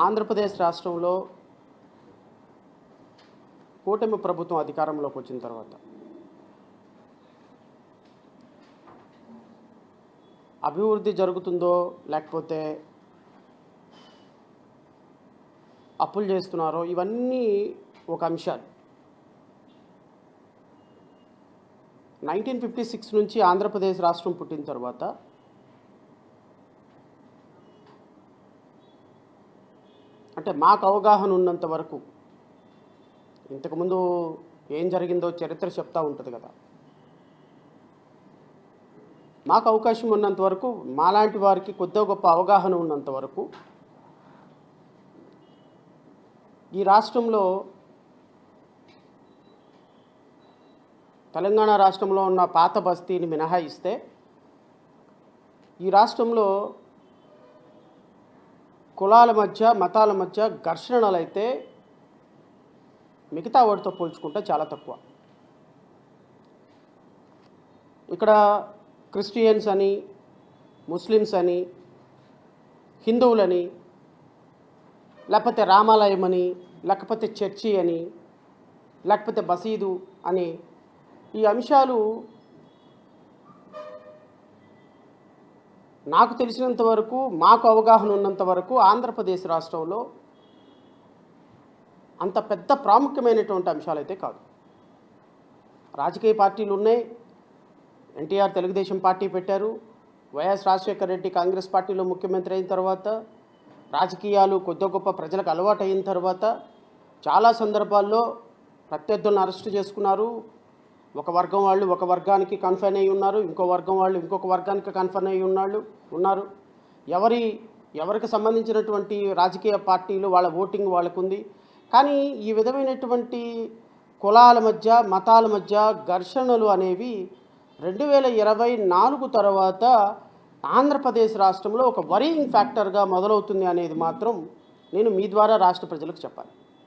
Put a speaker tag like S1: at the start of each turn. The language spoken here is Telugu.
S1: ఆంధ్రప్రదేశ్ రాష్ట్రంలో కూటమి ప్రభుత్వం అధికారంలోకి వచ్చిన తర్వాత అభివృద్ధి జరుగుతుందో లేకపోతే అప్పులు చేస్తున్నారో ఇవన్నీ ఒక అంశాలు. 1956 నుంచి ఆంధ్రప్రదేశ్ రాష్ట్రం పుట్టిన తర్వాత అంటే మాకు అవగాహన ఉన్నంత వరకు, ఇంతకుముందు ఏం జరిగిందో చరిత్ర చెప్తూ ఉంటుంది కదా, మాకు అవకాశం ఉన్నంత వరకు, మాలాంటి వారికి కొద్దిగా గొప్ప అవగాహన ఉన్నంత వరకు ఈ రాష్ట్రంలో, తెలంగాణ రాష్ట్రంలో ఉన్న పాత బస్తీని మినహాయిస్తే ఈ రాష్ట్రంలో కులాల మధ్య మతాల మధ్య ఘర్షణలు అయితే మిగతా వాటితో పోల్చుకుంటే చాలా తక్కువ. ఇక్కడ క్రిస్టియన్స్ అని, ముస్లిమ్స్ అని, హిందువులని, లేకపోతే రామాలయం అని, లేకపోతే చర్చి అని, లేకపోతే మసీదు అని, ఈ అంశాలు నాకు తెలిసినంత వరకు, మాకు అవగాహన ఉన్నంత వరకు ఆంధ్రప్రదేశ్ రాష్ట్రంలో అంత పెద్ద ప్రాముఖ్యమైనటువంటి అంశాలు అయితే కాదు. రాజకీయ పార్టీలు ఉన్నాయి. ఎన్టీఆర్ తెలుగుదేశం పార్టీ పెట్టారు. వైఎస్ రాజశేఖర రెడ్డి కాంగ్రెస్ పార్టీలో ముఖ్యమంత్రి అయిన తర్వాత రాజకీయాలు కొద్ది గొప్ప ప్రజలకు అలవాటు అయిన తర్వాత చాలా సందర్భాల్లో ప్రత్యర్థులను అరెస్టు చేసుకున్నారు. ఒక వర్గం వాళ్ళు ఒక వర్గానికి కన్ఫైన్ అయ్యి ఉన్నారు, ఇంకో వర్గం వాళ్ళు ఇంకొక వర్గానికి కన్ఫైన్ అయ్యి ఉన్నారు. ఎవరికి సంబంధించినటువంటి రాజకీయ పార్టీలు వాళ్ళ ఓటింగ్ వాళ్ళకుంది. కానీ ఈ విధమైనటువంటి కులాల మధ్య మతాల మధ్య ఘర్షణలు అనేవి 2024 తర్వాత ఆంధ్రప్రదేశ్ రాష్ట్రంలో ఒక వరీయింగ్ ఫ్యాక్టర్గా మొదలవుతుంది అనేది మాత్రం నేను మీ ద్వారా రాష్ట్ర ప్రజలకు చెప్పాలి.